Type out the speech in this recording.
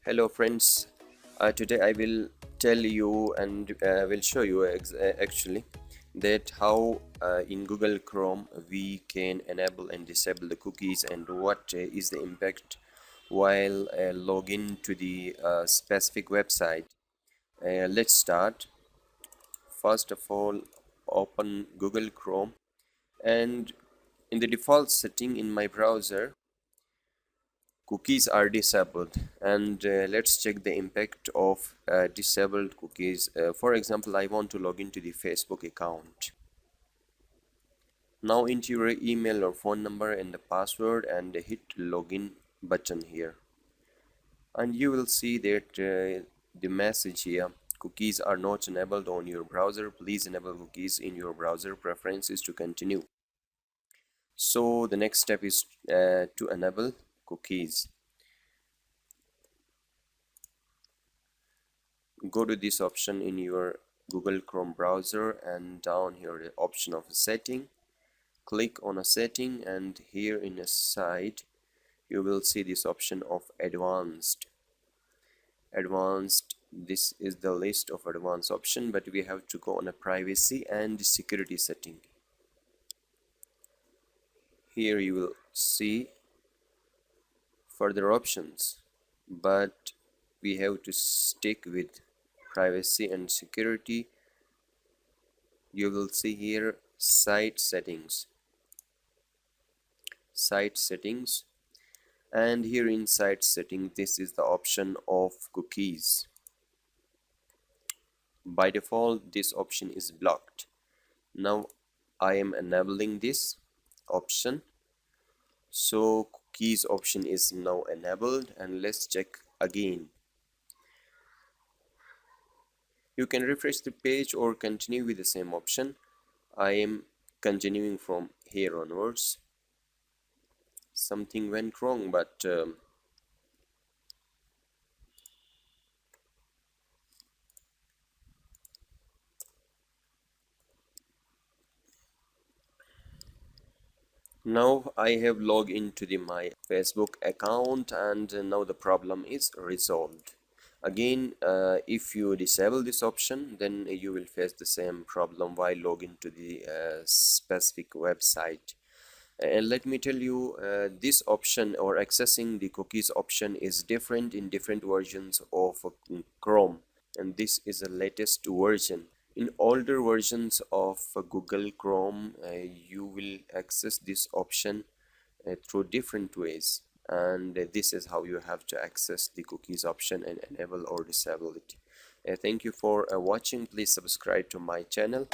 Hello friends, today I will tell you and will show you actually that how in Google Chrome we can enable and disable the cookies and what is the impact while login to the specific website. Let's start. First of all, open Google Chrome, and in the default setting in my browser cookies are disabled, and let's check the impact of disabled cookies. For example, I want to log into the Facebook account. Now enter your email or phone number and the password and hit login button here, and you will see that the message here: cookies are not enabled on your browser. Please enable cookies in your browser preferences to continue. So the next step is to enable cookies. Go to this option in your Google Chrome browser, and down here the option of setting, click on a setting, and here in the side you will see this option of advanced. This is the list of advanced option, but we have to go on a privacy and security setting. Here you will see further options, but we have to stick with privacy and security. You will see here site settings, and here in site setting this is the option of cookies. By default this option is blocked. Now I am enabling this option, so cookies option is now enabled, and let's check again. You can refresh the page or continue with the same option. I am continuing from here onwards. Something went wrong, but now I have logged into my Facebook account, and now the problem is resolved. Again, if you disable this option, then you will face the same problem while logging to the specific website. And let me tell you, this option or accessing the cookies option is different in different versions of Chrome, and this is the latest version. In older versions of Google Chrome, you will access this option through different ways, and this is how you have to access the cookies option and enable or disable it. Thank you for watching. Please subscribe to my channel.